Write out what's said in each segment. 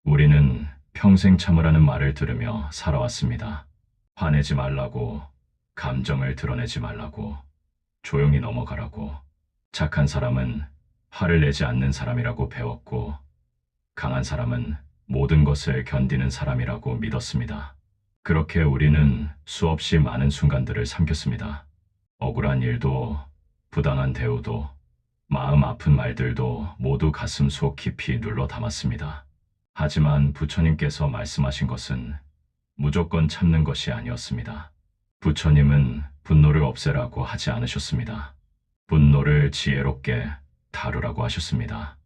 우리는 평생 참으라는 말을 들으며 살아왔습니다. 화내지 말라고, 감정을 드러내지 말라고, 조용히 넘어가라고. 착한 사람은 화를 내지 않는 사람이라고 배웠고, 강한 사람은 모든 것을 견디는 사람이라고 믿었습니다. 그렇게 우리는 수없이 많은 순간들을 삼켰습니다. 억울한 일도, 부당한 대우도, 마음 아픈 말들도 모두 가슴 속 깊이 눌러 담았습니다. 하지만 부처님께서 말씀하신 것은 무조건 참는 것이 아니었습니다. 부처님은 분노를 없애라고 하지 않으셨습니다. 분노를 지혜롭게 다루라고 하셨습니다.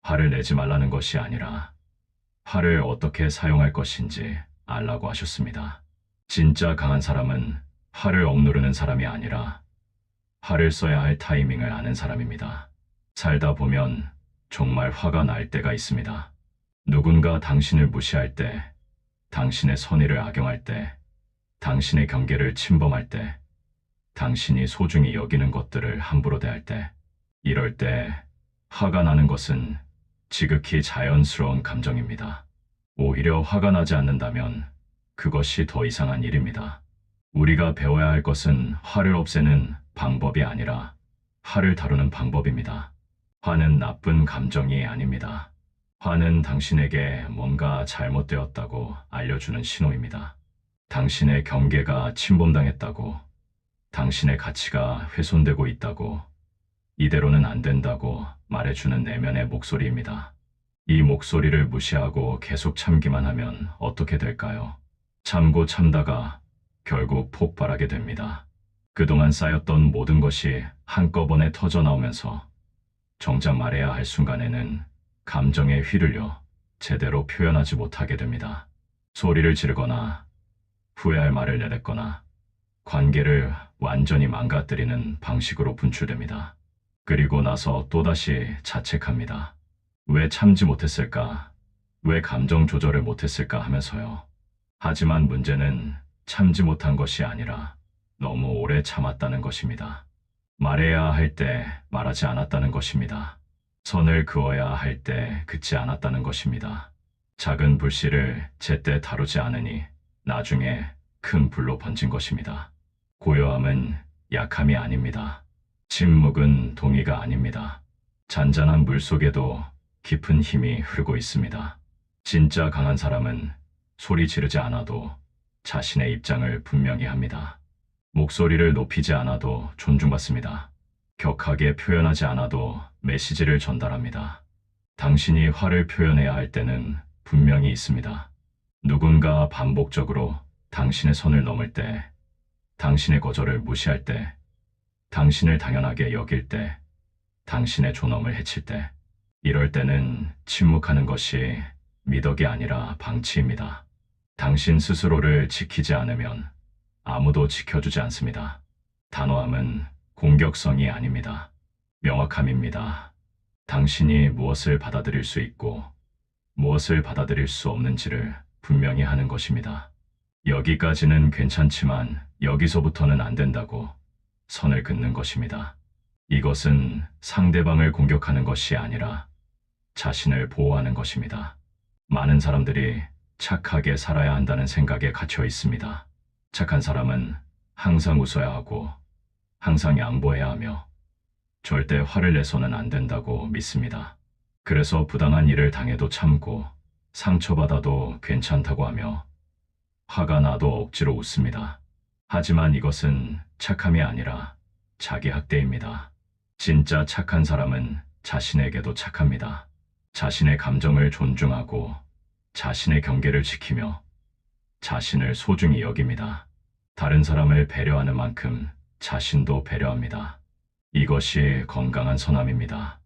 화를 내지 말라는 것이 아니라 화를 어떻게 사용할 것인지 알라고 하셨습니다. 진짜 강한 사람은 화를 억누르는 사람이 아니라 화를 써야 할 타이밍을 아는 사람입니다. 살다 보면 정말 화가 날 때가 있습니다. 누군가 당신을 무시할 때, 당신의 선의를 악용할 때, 당신의 경계를 침범할 때, 당신이 소중히 여기는 것들을 함부로 대할 때, 이럴 때 화가 나는 것은 지극히 자연스러운 감정입니다. 오히려 화가 나지 않는다면 그것이 더 이상한 일입니다. 우리가 배워야 할 것은 화를 없애는 방법이 아니라 화를 다루는 방법입니다. 화는 나쁜 감정이 아닙니다. 화는 당신에게 뭔가 잘못되었다고 알려주는 신호입니다. 당신의 경계가 침범당했다고, 당신의 가치가 훼손되고 있다고, 이대로는 안 된다고 말해주는 내면의 목소리입니다. 이 목소리를 무시하고 계속 참기만 하면 어떻게 될까요? 참고 참다가 결국 폭발하게 됩니다. 그동안 쌓였던 모든 것이 한꺼번에 터져 나오면서 정작 말해야 할 순간에는 감정에 휘둘려 제대로 표현하지 못하게 됩니다. 소리를 지르거나 후회할 말을 내뱉거나 관계를 완전히 망가뜨리는 방식으로 분출됩니다. 그리고 나서 또다시 자책합니다. 왜 참지 못했을까? 왜 감정 조절을 못했을까 하면서요. 하지만 문제는 참지 못한 것이 아니라 너무 오래 참았다는 것입니다. 말해야 할 때 말하지 않았다는 것입니다. 선을 그어야 할 때 긋지 않았다는 것입니다. 작은 불씨를 제때 다루지 않으니 나중에 큰 불로 번진 것입니다. 고요함은 약함이 아닙니다. 침묵은 동의가 아닙니다. 잔잔한 물 속에도 깊은 힘이 흐르고 있습니다. 진짜 강한 사람은 소리 지르지 않아도 자신의 입장을 분명히 합니다. 목소리를 높이지 않아도 존중받습니다. 격하게 표현하지 않아도 메시지를 전달합니다. 당신이 화를 표현해야 할 때는 분명히 있습니다. 누군가 반복적으로 당신의 선을 넘을 때, 당신의 거절을 무시할 때, 당신을 당연하게 여길 때, 당신의 존엄을 해칠 때, 이럴 때는 침묵하는 것이 미덕이 아니라 방치입니다. 당신 스스로를 지키지 않으면 아무도 지켜주지 않습니다. 단호함은 공격성이 아닙니다. 명확함입니다. 당신이 무엇을 받아들일 수 있고 무엇을 받아들일 수 없는지를 분명히 하는 것입니다. 여기까지는 괜찮지만 여기서부터는 안 된다고 선을 긋는 것입니다. 이것은 상대방을 공격하는 것이 아니라 자신을 보호하는 것입니다. 많은 사람들이 착하게 살아야 한다는 생각에 갇혀 있습니다. 착한 사람은 항상 웃어야 하고 항상 양보해야 하며 절대 화를 내서는 안 된다고 믿습니다. 그래서 부당한 일을 당해도 참고 상처받아도 괜찮다고 하며 화가 나도 억지로 웃습니다. 하지만 이것은 착함이 아니라 자기 학대입니다. 진짜 착한 사람은 자신에게도 착합니다. 자신의 감정을 존중하고 자신의 경계를 지키며 자신을 소중히 여깁니다. 다른 사람을 배려하는 만큼 자신도 배려합니다. 이것이 건강한 선함입니다.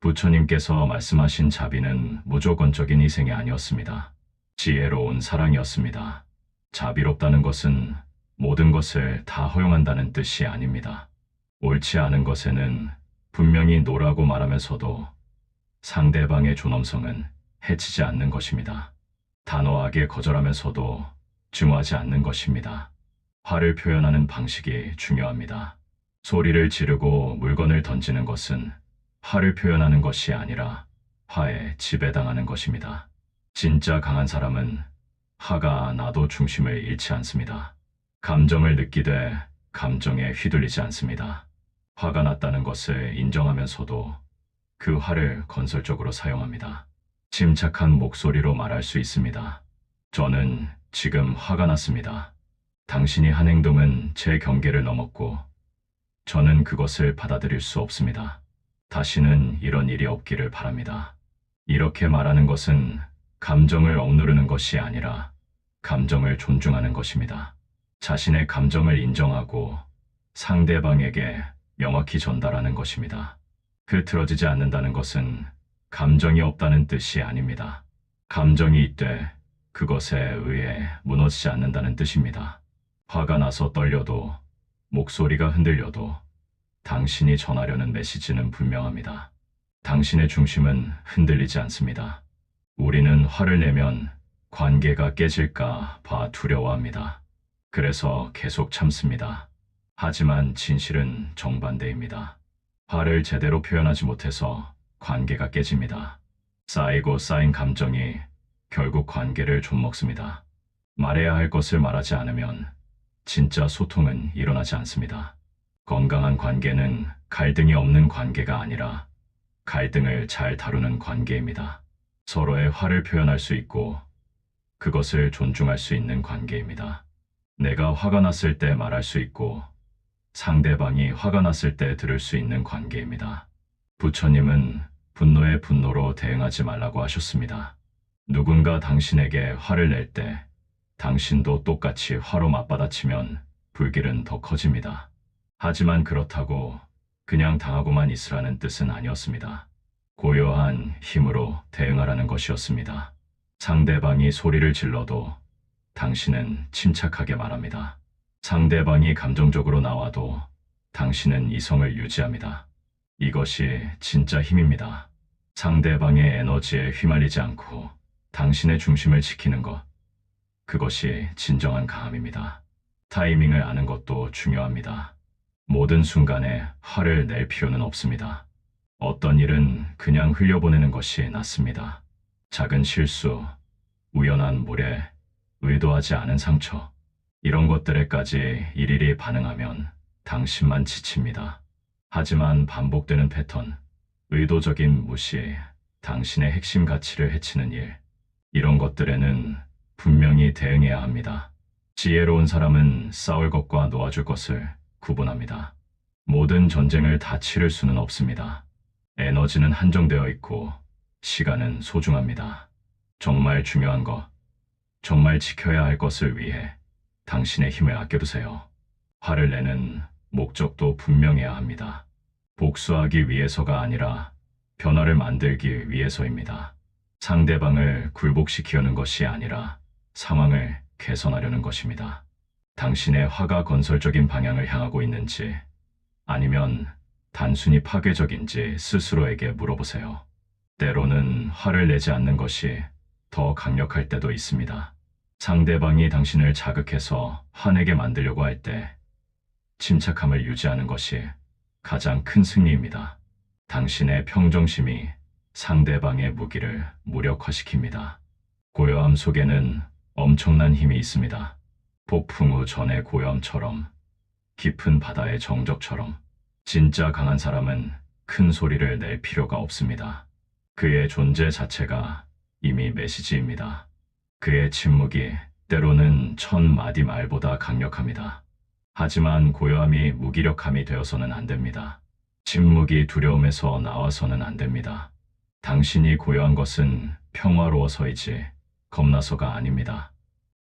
부처님께서 말씀하신 자비는 무조건적인 희생이 아니었습니다. 지혜로운 사랑이었습니다. 자비롭다는 것은 모든 것을 다 허용한다는 뜻이 아닙니다. 옳지 않은 것에는 분명히 노라고 말하면서도 상대방의 존엄성은 해치지 않는 것입니다. 단호하게 거절하면서도 증오하지 않는 것입니다. 화를 표현하는 방식이 중요합니다. 소리를 지르고 물건을 던지는 것은 화를 표현하는 것이 아니라 화에 지배당하는 것입니다. 진짜 강한 사람은 화가 나도 중심을 잃지 않습니다. 감정을 느끼되 감정에 휘둘리지 않습니다. 화가 났다는 것을 인정하면서도 그 화를 건설적으로 사용합니다. 침착한 목소리로 말할 수 있습니다. 저는 지금 화가 났습니다. 당신이 한 행동은 제 경계를 넘었고 저는 그것을 받아들일 수 없습니다. 다시는 이런 일이 없기를 바랍니다. 이렇게 말하는 것은 감정을 억누르는 것이 아니라 감정을 존중하는 것입니다. 자신의 감정을 인정하고 상대방에게 명확히 전달하는 것입니다. 흐트러지지 않는다는 것은 감정이 없다는 뜻이 아닙니다. 감정이 있되 그것에 의해 무너지지 않는다는 뜻입니다. 화가 나서 떨려도 목소리가 흔들려도 당신이 전하려는 메시지는 분명합니다. 당신의 중심은 흔들리지 않습니다. 우리는 화를 내면 관계가 깨질까 봐 두려워합니다. 그래서 계속 참습니다. 하지만 진실은 정반대입니다. 화를 제대로 표현하지 못해서 관계가 깨집니다. 쌓이고 쌓인 감정이 결국 관계를 좀먹습니다. 말해야 할 것을 말하지 않으면 진짜 소통은 일어나지 않습니다. 건강한 관계는 갈등이 없는 관계가 아니라 갈등을 잘 다루는 관계입니다. 서로의 화를 표현할 수 있고 그것을 존중할 수 있는 관계입니다. 내가 화가 났을 때 말할 수 있고 상대방이 화가 났을 때 들을 수 있는 관계입니다. 부처님은 분노에 분노로 대응하지 말라고 하셨습니다. 누군가 당신에게 화를 낼 때 당신도 똑같이 화로 맞받아치면 불길은 더 커집니다. 하지만 그렇다고 그냥 당하고만 있으라는 뜻은 아니었습니다. 고요한 힘으로 대응하라는 것이었습니다. 상대방이 소리를 질러도 당신은 침착하게 말합니다. 상대방이 감정적으로 나와도 당신은 이성을 유지합니다. 이것이 진짜 힘입니다. 상대방의 에너지에 휘말리지 않고 당신의 중심을 지키는 것. 그것이 진정한 강함입니다. 타이밍을 아는 것도 중요합니다. 모든 순간에 화를 낼 필요는 없습니다. 어떤 일은 그냥 흘려보내는 것이 낫습니다. 작은 실수, 우연한 무례, 의도하지 않은 상처, 이런 것들에까지 일일이 반응하면 당신만 지칩니다. 하지만 반복되는 패턴, 의도적인 무시, 당신의 핵심 가치를 해치는 일, 이런 것들에는 분명히 대응해야 합니다. 지혜로운 사람은 싸울 것과 놓아줄 것을 구분합니다. 모든 전쟁을 다 치를 수는 없습니다. 에너지는 한정되어 있고 시간은 소중합니다. 정말 중요한 것, 정말 지켜야 할 것을 위해 당신의 힘을 아껴두세요. 화를 내는 목적도 분명해야 합니다. 복수하기 위해서가 아니라 변화를 만들기 위해서입니다. 상대방을 굴복시키려는 것이 아니라 상황을 개선하려는 것입니다. 당신의 화가 건설적인 방향을 향하고 있는지 아니면 단순히 파괴적인지 스스로에게 물어보세요. 때로는 화를 내지 않는 것이 더 강력할 때도 있습니다. 상대방이 당신을 자극해서 화내게 만들려고 할 때 침착함을 유지하는 것이 가장 큰 승리입니다. 당신의 평정심이 상대방의 무기를 무력화시킵니다. 고요함 속에는 엄청난 힘이 있습니다. 폭풍 후 전의 고요함처럼, 깊은 바다의 정적처럼. 진짜 강한 사람은 큰 소리를 낼 필요가 없습니다. 그의 존재 자체가 이미 메시지입니다. 그의 침묵이 때로는 1000마디 말보다 강력합니다. 하지만 고요함이 무기력함이 되어서는 안 됩니다. 침묵이 두려움에서 나와서는 안 됩니다. 당신이 고요한 것은 평화로워서이지 겁나서가 아닙니다.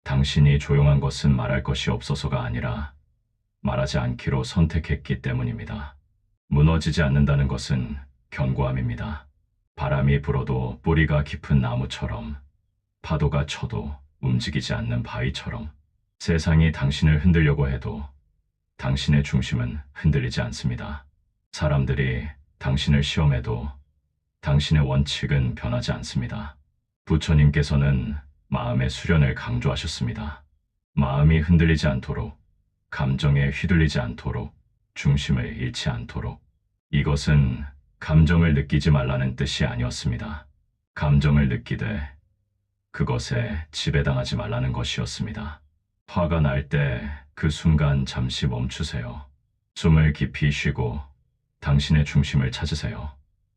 당신이 조용한 것은 말할 것이 없어서가 아니라 말하지 않기로 선택했기 때문입니다. 무너지지 않는다는 것은 견고함입니다. 바람이 불어도 뿌리가 깊은 나무처럼, 파도가 쳐도 움직이지 않는 바위처럼, 세상이 당신을 흔들려고 해도 당신의 중심은 흔들리지 않습니다. 사람들이 당신을 시험해도 당신의 원칙은 변하지 않습니다. 부처님께서는 마음의 수련을 강조하셨습니다. 마음이 흔들리지 않도록, 감정에 휘둘리지 않도록, 중심을 잃지 않도록. 이것은 감정을 느끼지 말라는 뜻이 아니었습니다. 감정을 느끼되 그것에 지배당하지 말라는 것이었습니다. 화가 날 때 그 순간 잠시 멈추세요. 숨을 깊이 쉬고 당신의 중심을 찾으세요.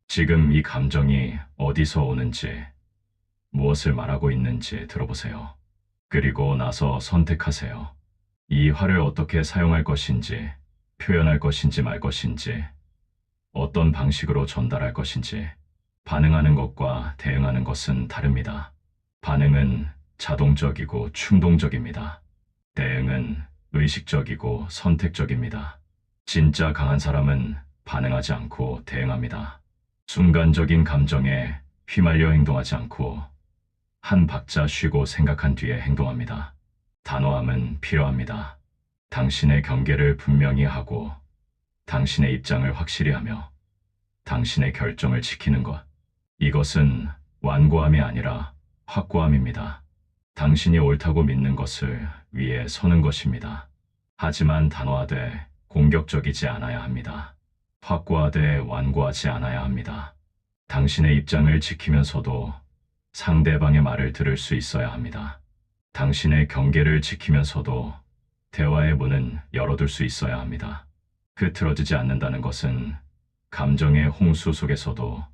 지금 이 감정이 어디서 오는지, 무엇을 말하고 있는지 들어보세요. 그리고 나서 선택하세요. 이 화를 어떻게 사용할 것인지, 표현할 것인지 말 것인지, 어떤 방식으로 전달할 것인지. 반응하는 것과 대응하는 것은 다릅니다. 반응은 자동적이고 충동적입니다. 대응은 의식적이고 선택적입니다. 진짜 강한 사람은 반응하지 않고 대응합니다. 순간적인 감정에 휘말려 행동하지 않고 한 박자 쉬고 생각한 뒤에 행동합니다. 단호함은 필요합니다. 당신의 경계를 분명히 하고 당신의 입장을 확실히 하며 당신의 결정을 지키는 것. 이것은 완고함이 아니라 확고함입니다. 당신이 옳다고 믿는 것을 위해 서는 것입니다. 하지만 단호하되 공격적이지 않아야 합니다. 확고하되 완고하지 않아야 합니다. 당신의 입장을 지키면서도 상대방의 말을 들을 수 있어야 합니다. 당신의 경계를 지키면서도 대화의 문은 열어둘 수 있어야 합니다. 흐트러지지 않는다는 것은 감정의 홍수 속에서도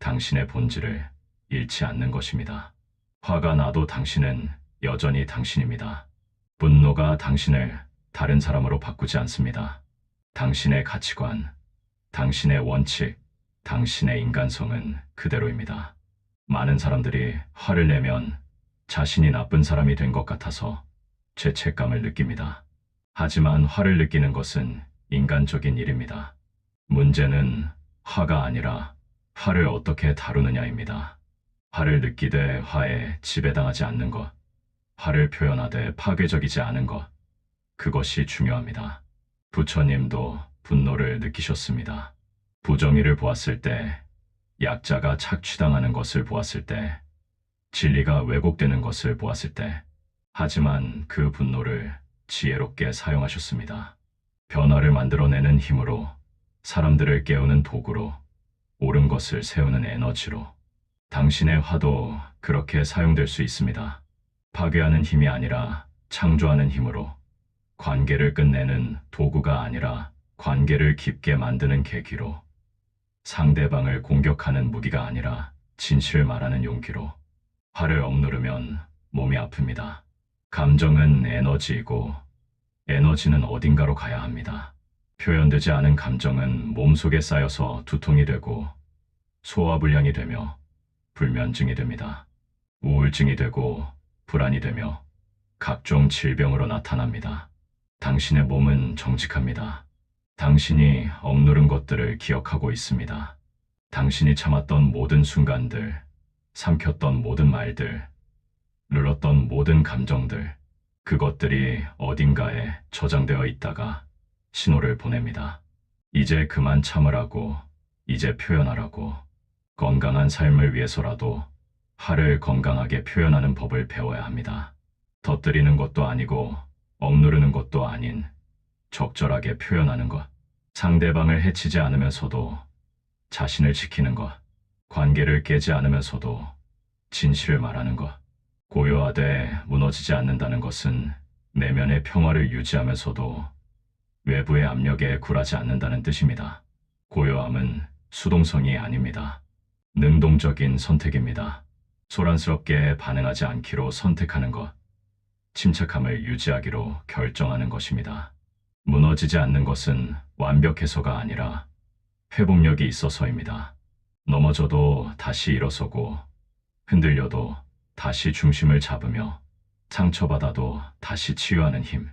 당신의 본질을 잃지 않는 것입니다. 화가 나도 당신은 여전히 당신입니다. 분노가 당신을 다른 사람으로 바꾸지 않습니다. 당신의 가치관, 당신의 원칙, 당신의 인간성은 그대로입니다. 많은 사람들이 화를 내면 자신이 나쁜 사람이 된 것 같아서 죄책감을 느낍니다. 하지만 화를 느끼는 것은 인간적인 일입니다. 문제는 화가 아니라 화를 어떻게 다루느냐입니다. 화를 느끼되 화에 지배당하지 않는 것, 화를 표현하되 파괴적이지 않은 것, 그것이 중요합니다. 부처님도 분노를 느끼셨습니다. 부정의를 보았을 때, 약자가 착취당하는 것을 보았을 때, 진리가 왜곡되는 것을 보았을 때, 하지만 그 분노를 지혜롭게 사용하셨습니다. 변화를 만들어내는 힘으로, 사람들을 깨우는 도구로, 옳은 것을 세우는 에너지로. 당신의 화도 그렇게 사용될 수 있습니다. 파괴하는 힘이 아니라 창조하는 힘으로. 관계를 끝내는 도구가 아니라 관계를 깊게 만드는 계기로. 상대방을 공격하는 무기가 아니라 진실을 말하는 용기로. 화를 억누르면 몸이 아픕니다. 감정은 에너지이고 에너지는 어딘가로 가야 합니다. 표현되지 않은 감정은 몸속에 쌓여서 두통이 되고 소화불량이 되며 불면증이 됩니다. 우울증이 되고 불안이 되며 각종 질병으로 나타납니다. 당신의 몸은 정직합니다. 당신이 억누른 것들을 기억하고 있습니다. 당신이 참았던 모든 순간들, 삼켰던 모든 말들, 눌렀던 모든 감정들, 그것들이 어딘가에 저장되어 있다가 신호를 보냅니다. 이제 그만 참으라고, 이제 표현하라고. 건강한 삶을 위해서라도 화를 건강하게 표현하는 법을 배워야 합니다. 터뜨리는 것도 아니고 억누르는 것도 아닌 적절하게 표현하는 것. 상대방을 해치지 않으면서도 자신을 지키는 것. 관계를 깨지 않으면서도 진실을 말하는 것. 고요하되 무너지지 않는다는 것은 내면의 평화를 유지하면서도 외부의 압력에 굴하지 않는다는 뜻입니다. 고요함은 수동성이 아닙니다. 능동적인 선택입니다. 소란스럽게 반응하지 않기로 선택하는 것, 침착함을 유지하기로 결정하는 것입니다. 무너지지 않는 것은 완벽해서가 아니라 회복력이 있어서입니다. 넘어져도 다시 일어서고, 흔들려도 다시 중심을 잡으며, 상처받아도 다시 치유하는 힘.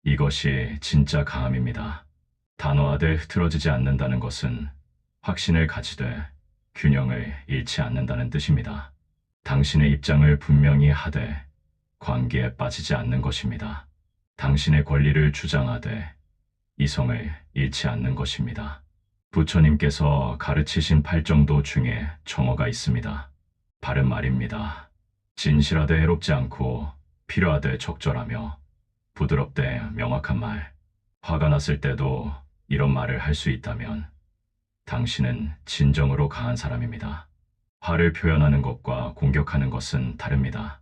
이것이 진짜 강함입니다. 단호하되 흐트러지지 않는다는 것은 확신을 가지되 균형을 잃지 않는다는 뜻입니다. 당신의 입장을 분명히 하되 관계에 빠지지 않는 것입니다. 당신의 권리를 주장하되 이성을 잃지 않는 것입니다. 부처님께서 가르치신 8정도 중에 정어가 있습니다. 바른 말입니다. 진실하되 해롭지 않고 필요하되 적절하며 부드럽되 명확한 말. 화가 났을 때도 이런 말을 할 수 있다면 당신은 진정으로 강한 사람입니다. 화를 표현하는 것과 공격하는 것은 다릅니다.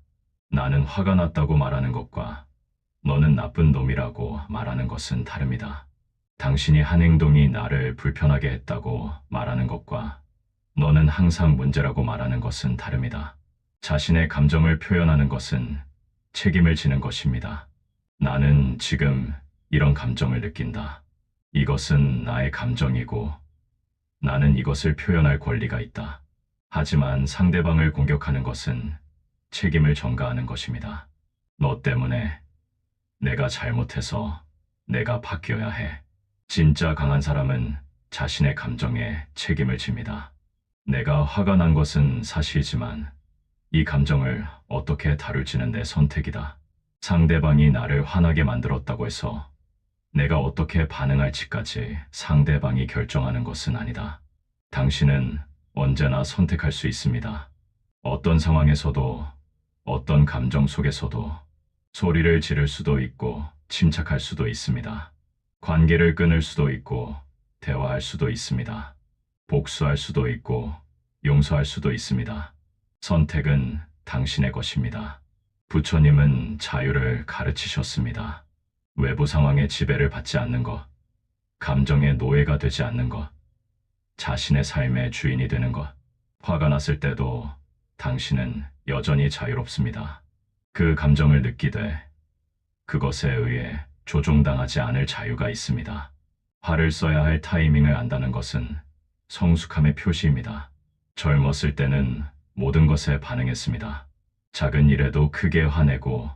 나는 화가 났다고 말하는 것과 너는 나쁜 놈이라고 말하는 것은 다릅니다. 당신이 한 행동이 나를 불편하게 했다고 말하는 것과 너는 항상 문제라고 말하는 것은 다릅니다. 자신의 감정을 표현하는 것은 책임을 지는 것입니다. 나는 지금 이런 감정을 느낀다. 이것은 나의 감정이고 나는 이것을 표현할 권리가 있다. 하지만 상대방을 공격하는 것은 책임을 전가하는 것입니다. 너 때문에 내가 잘못해서 내가 바뀌어야 해. 진짜 강한 사람은 자신의 감정에 책임을 집니다. 내가 화가 난 것은 사실이지만 이 감정을 어떻게 다룰지는 내 선택이다. 상대방이 나를 화나게 만들었다고 해서 내가 어떻게 반응할지까지 상대방이 결정하는 것은 아니다. 당신은 언제나 선택할 수 있습니다. 어떤 상황에서도 어떤 감정 속에서도 소리를 지를 수도 있고 침착할 수도 있습니다. 관계를 끊을 수도 있고 대화할 수도 있습니다. 복수할 수도 있고 용서할 수도 있습니다. 선택은 당신의 것입니다. 부처님은 자유를 가르치셨습니다. 외부 상황의 지배를 받지 않는 것, 감정의 노예가 되지 않는 것, 자신의 삶의 주인이 되는 것. 화가 났을 때도 당신은 여전히 자유롭습니다. 그 감정을 느끼되 그것에 의해 조종당하지 않을 자유가 있습니다. 화를 써야 할 타이밍을 안다는 것은 성숙함의 표시입니다. 젊었을 때는 모든 것에 반응했습니다. 작은 일에도 크게 화내고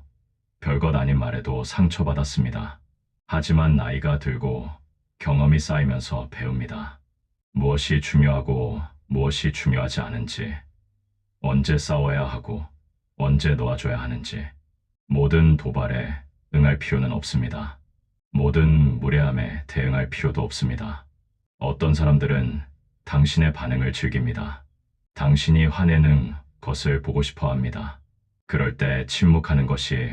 별것 아닌 말에도 상처받았습니다. 하지만 나이가 들고 경험이 쌓이면서 배웁니다. 무엇이 중요하고 무엇이 중요하지 않은지, 언제 싸워야 하고 언제 놓아줘야 하는지, 모든 도발에 응할 필요는 없습니다. 모든 무례함에 대응할 필요도 없습니다. 어떤 사람들은 당신의 반응을 즐깁니다. 당신이 화내는 것을 보고 싶어 합니다. 그럴 때 침묵하는 것이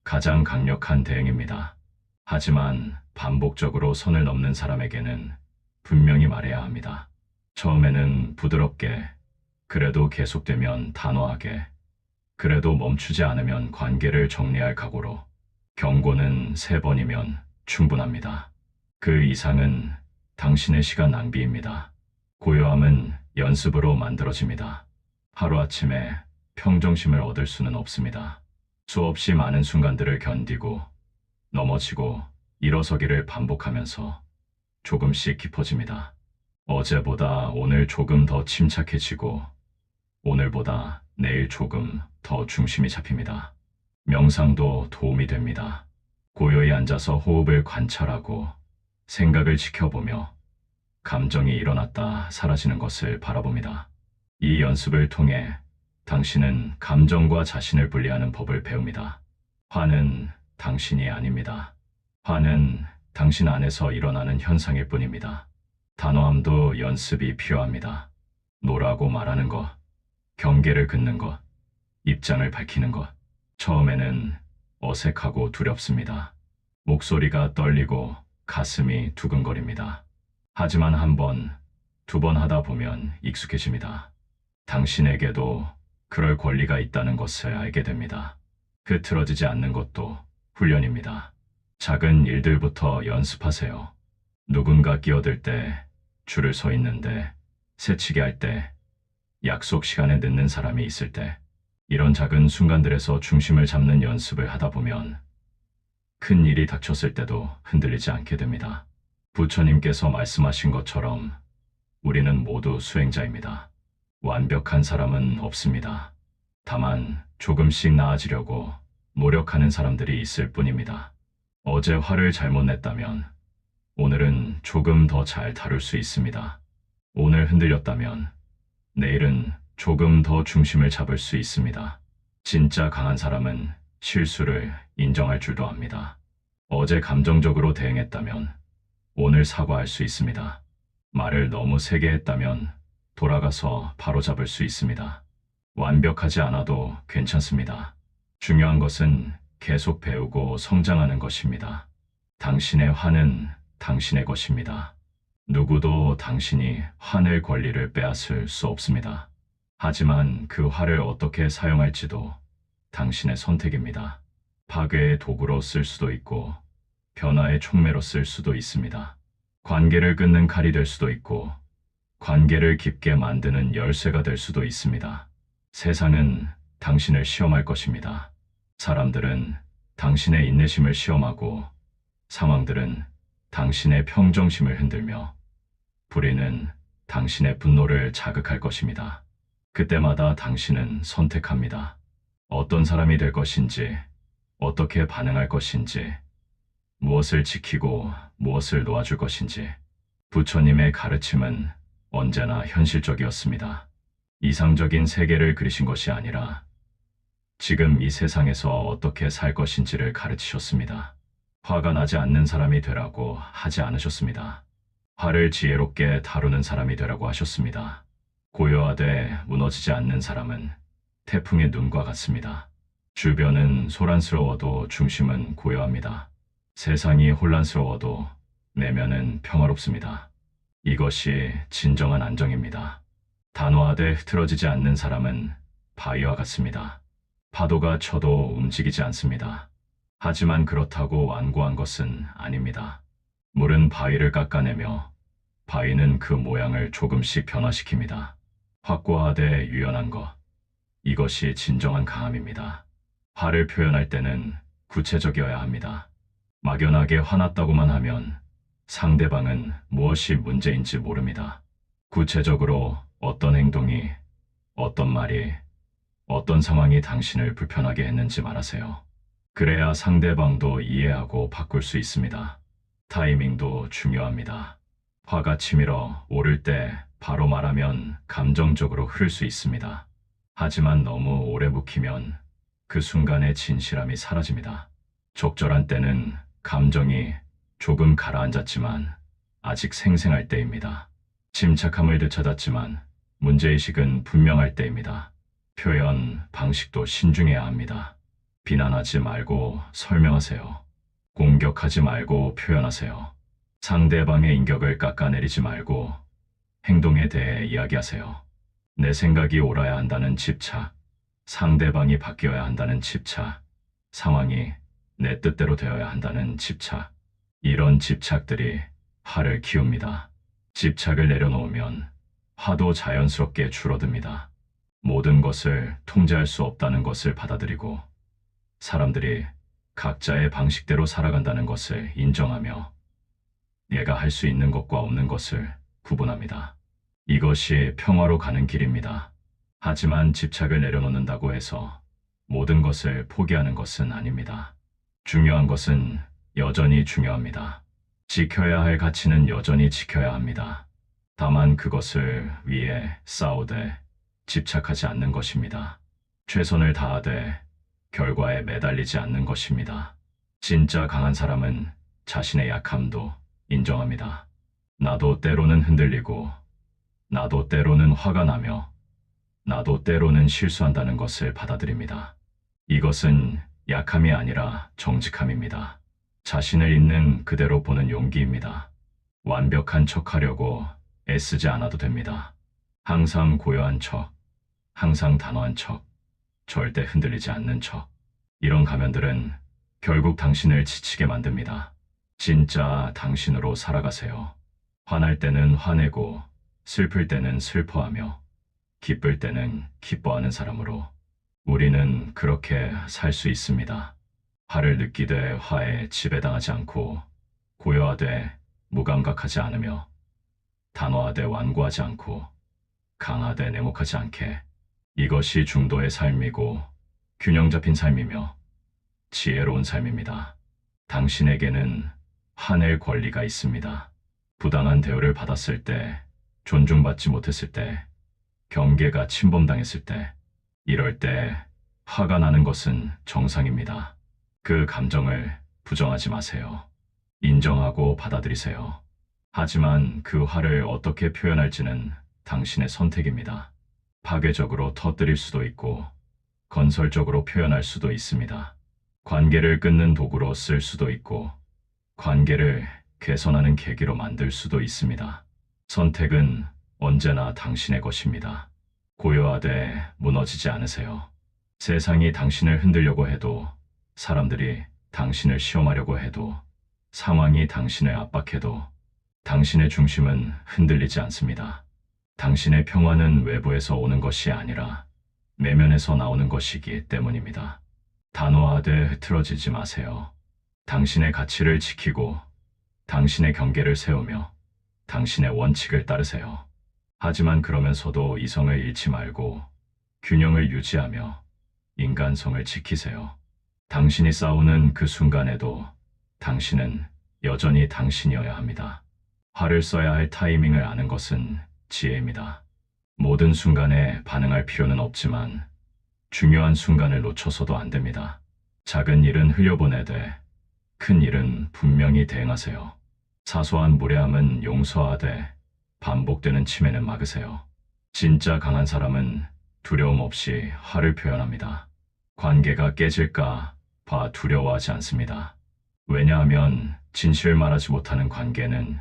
가장 강력한 대응입니다. 하지만 반복적으로 선을 넘는 사람에게는 분명히 말해야 합니다. 처음에는 부드럽게, 그래도 계속되면 단호하게, 그래도 멈추지 않으면 관계를 정리할 각오로. 경고는 3번이면 충분합니다. 그 이상은 당신의 시간 낭비입니다. 고요함은 연습으로 만들어집니다. 하루아침에 평정심을 얻을 수는 없습니다. 수없이 많은 순간들을 견디고 넘어지고 일어서기를 반복하면서 조금씩 깊어집니다. 어제보다 오늘 조금 더 침착해지고 오늘보다 내일 조금 더 중심이 잡힙니다. 명상도 도움이 됩니다. 고요히 앉아서 호흡을 관찰하고 생각을 지켜보며 감정이 일어났다 사라지는 것을 바라봅니다. 이 연습을 통해 당신은 감정과 자신을 분리하는 법을 배웁니다. 화는 당신이 아닙니다. 화는 당신 안에서 일어나는 현상일 뿐입니다. 단호함도 연습이 필요합니다. 노라고 말하는 것, 경계를 긋는 것, 입장을 밝히는 것. 처음에는 어색하고 두렵습니다. 목소리가 떨리고 가슴이 두근거립니다. 하지만 1번, 2번 하다 보면 익숙해집니다. 당신에게도 그럴 권리가 있다는 것을 알게 됩니다. 흐트러지지 않는 것도 훈련입니다. 작은 일들부터 연습하세요. 누군가 끼어들 때, 줄을 서 있는데, 새치기 할 때, 약속 시간에 늦는 사람이 있을 때, 이런 작은 순간들에서 중심을 잡는 연습을 하다 보면 큰 일이 닥쳤을 때도 흔들리지 않게 됩니다. 부처님께서 말씀하신 것처럼 우리는 모두 수행자입니다. 완벽한 사람은 없습니다. 다만 조금씩 나아지려고 노력하는 사람들이 있을 뿐입니다. 어제 화를 잘못 냈다면 오늘은 조금 더 잘 다룰 수 있습니다. 오늘 흔들렸다면 내일은 조금 더 중심을 잡을 수 있습니다. 진짜 강한 사람은 실수를 인정할 줄도 압니다. 어제 감정적으로 대응했다면 오늘 사과할 수 있습니다. 말을 너무 세게 했다면 돌아가서 바로잡을 수 있습니다. 완벽하지 않아도 괜찮습니다. 중요한 것은 계속 배우고 성장하는 것입니다. 당신의 화는 당신의 것입니다. 누구도 당신이 화낼 권리를 빼앗을 수 없습니다. 하지만 그 화를 어떻게 사용할지도 당신의 선택입니다. 파괴의 도구로 쓸 수도 있고 변화의 촉매로 쓸 수도 있습니다. 관계를 끊는 칼이 될 수도 있고 관계를 깊게 만드는 열쇠가 될 수도 있습니다. 세상은 당신을 시험할 것입니다. 사람들은 당신의 인내심을 시험하고 상황들은 당신의 평정심을 흔들며 불의는 당신의 분노를 자극할 것입니다. 그때마다 당신은 선택합니다. 어떤 사람이 될 것인지, 어떻게 반응할 것인지, 무엇을 지키고 무엇을 놓아줄 것인지. 부처님의 가르침은 언제나 현실적이었습니다. 이상적인 세계를 그리신 것이 아니라 지금 이 세상에서 어떻게 살 것인지를 가르치셨습니다. 화가 나지 않는 사람이 되라고 하지 않으셨습니다. 화를 지혜롭게 다루는 사람이 되라고 하셨습니다. 고요하되 무너지지 않는 사람은 태풍의 눈과 같습니다. 주변은 소란스러워도 중심은 고요합니다. 세상이 혼란스러워도 내면은 평화롭습니다. 이것이 진정한 안정입니다. 단호하되 흐트러지지 않는 사람은 바위와 같습니다. 파도가 쳐도 움직이지 않습니다. 하지만 그렇다고 완고한 것은 아닙니다. 물은 바위를 깎아내며 바위는 그 모양을 조금씩 변화시킵니다. 확고하되 유연한 것, 이것이 진정한 강함입니다. 화를 표현할 때는 구체적이어야 합니다. 막연하게 화났다고만 하면 상대방은 무엇이 문제인지 모릅니다. 구체적으로 어떤 행동이, 어떤 말이, 어떤 상황이 당신을 불편하게 했는지 말하세요. 그래야 상대방도 이해하고 바꿀 수 있습니다. 타이밍도 중요합니다. 화가 치밀어 오를 때 바로 말하면 감정적으로 흐를 수 있습니다. 하지만 너무 오래 묵히면 그 순간의 진실함이 사라집니다. 적절한 때는 감정이 조금 가라앉았지만 아직 생생할 때입니다. 침착함을 되찾았지만 문제의식은 분명할 때입니다. 표현, 방식도 신중해야 합니다. 비난하지 말고 설명하세요. 공격하지 말고 표현하세요. 상대방의 인격을 깎아내리지 말고 행동에 대해 이야기하세요. 내 생각이 옳아야 한다는 집착, 상대방이 바뀌어야 한다는 집착, 상황이 내 뜻대로 되어야 한다는 집착. 이런 집착들이 화를 키웁니다. 집착을 내려놓으면 화도 자연스럽게 줄어듭니다. 모든 것을 통제할 수 없다는 것을 받아들이고 사람들이 각자의 방식대로 살아간다는 것을 인정하며 내가 할 수 있는 것과 없는 것을 구분합니다. 이것이 평화로 가는 길입니다. 하지만 집착을 내려놓는다고 해서 모든 것을 포기하는 것은 아닙니다. 중요한 것은 여전히 중요합니다. 지켜야 할 가치는 여전히 지켜야 합니다. 다만 그것을 위해 싸우되 집착하지 않는 것입니다. 최선을 다하되 결과에 매달리지 않는 것입니다. 진짜 강한 사람은 자신의 약함도 인정합니다. 나도 때로는 흔들리고, 나도 때로는 화가 나며, 나도 때로는 실수한다는 것을 받아들입니다. 이것은 약함이 아니라 정직함입니다. 자신을 있는 그대로 보는 용기입니다. 완벽한 척하려고 애쓰지 않아도 됩니다. 항상 고요한 척, 항상 단호한 척, 절대 흔들리지 않는 척. 이런 가면들은 결국 당신을 지치게 만듭니다. 진짜 당신으로 살아가세요. 화날 때는 화내고, 슬플 때는 슬퍼하며, 기쁠 때는 기뻐하는 사람으로 우리는 그렇게 살 수 있습니다. 화를 느끼되 화에 지배당하지 않고, 고요하되 무감각하지 않으며, 단호하되 완고하지 않고, 강하되 냉혹하지 않게. 이것이 중도의 삶이고 균형 잡힌 삶이며 지혜로운 삶입니다. 당신에게는 화낼 권리가 있습니다. 부당한 대우를 받았을 때, 존중받지 못했을 때, 경계가 침범당했을 때, 이럴 때 화가 나는 것은 정상입니다. 그 감정을 부정하지 마세요. 인정하고 받아들이세요. 하지만 그 화를 어떻게 표현할지는 당신의 선택입니다. 파괴적으로 터뜨릴 수도 있고 건설적으로 표현할 수도 있습니다. 관계를 끊는 도구로 쓸 수도 있고 관계를 개선하는 계기로 만들 수도 있습니다. 선택은 언제나 당신의 것입니다. 고요하되 무너지지 않으세요. 세상이 당신을 흔들려고 해도, 사람들이 당신을 시험하려고 해도, 상황이 당신을 압박해도 당신의 중심은 흔들리지 않습니다. 당신의 평화는 외부에서 오는 것이 아니라 내면에서 나오는 것이기 때문입니다. 단호하되 흐트러지지 마세요. 당신의 가치를 지키고 당신의 경계를 세우며 당신의 원칙을 따르세요. 하지만 그러면서도 이성을 잃지 말고 균형을 유지하며 인간성을 지키세요. 당신이 싸우는 그 순간에도 당신은 여전히 당신이어야 합니다. 화를 써야 할 타이밍을 아는 것은 지혜입니다. 모든 순간에 반응할 필요는 없지만 중요한 순간을 놓쳐서도 안 됩니다. 작은 일은 흘려보내되 큰 일은 분명히 대응하세요. 사소한 무례함은 용서하되 반복되는 침해는 막으세요. 진짜 강한 사람은 두려움 없이 화를 표현합니다. 관계가 깨질까 봐 두려워하지 않습니다. 왜냐하면 진실을 말하지 못하는 관계는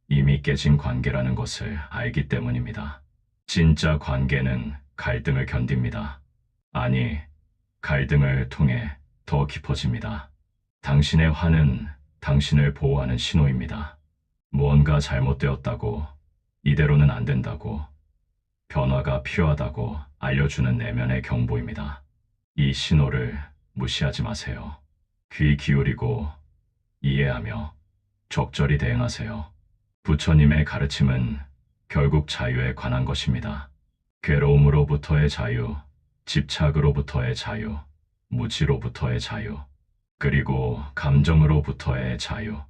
이미 깨진 관계라는 것을 알기 때문입니다. 진짜 관계는 갈등을 견딥니다. 아니, 갈등을 통해 더 깊어집니다. 당신의 화는 당신을 보호하는 신호입니다. 무언가 잘못되었다고, 이대로는 안 된다고, 변화가 필요하다고 알려주는 내면의 경보입니다. 이 신호를 무시하지 마세요. 귀 기울이고 이해하며 적절히 대응하세요. 부처님의 가르침은 결국 자유에 관한 것입니다. 괴로움으로부터의 자유, 집착으로부터의 자유, 무지로부터의 자유, 그리고 감정으로부터의 자유.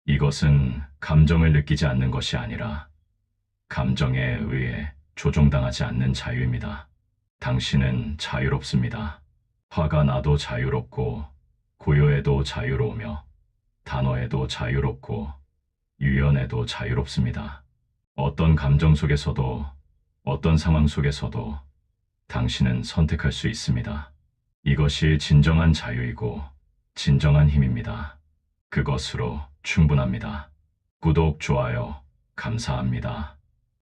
이것은 감정을 느끼지 않는 것이 아니라 감정에 의해 조종당하지 않는 자유입니다. 당신은 자유롭습니다. 화가 나도 자유롭고, 고요해도 자유로우며, 단어에도 자유롭고, 유연해도 자유롭습니다. 어떤 감정 속에서도, 어떤 상황 속에서도 당신은 선택할 수 있습니다. 이것이 진정한 자유이고 진정한 힘입니다. 그것으로 충분합니다. 구독, 좋아요, 감사합니다.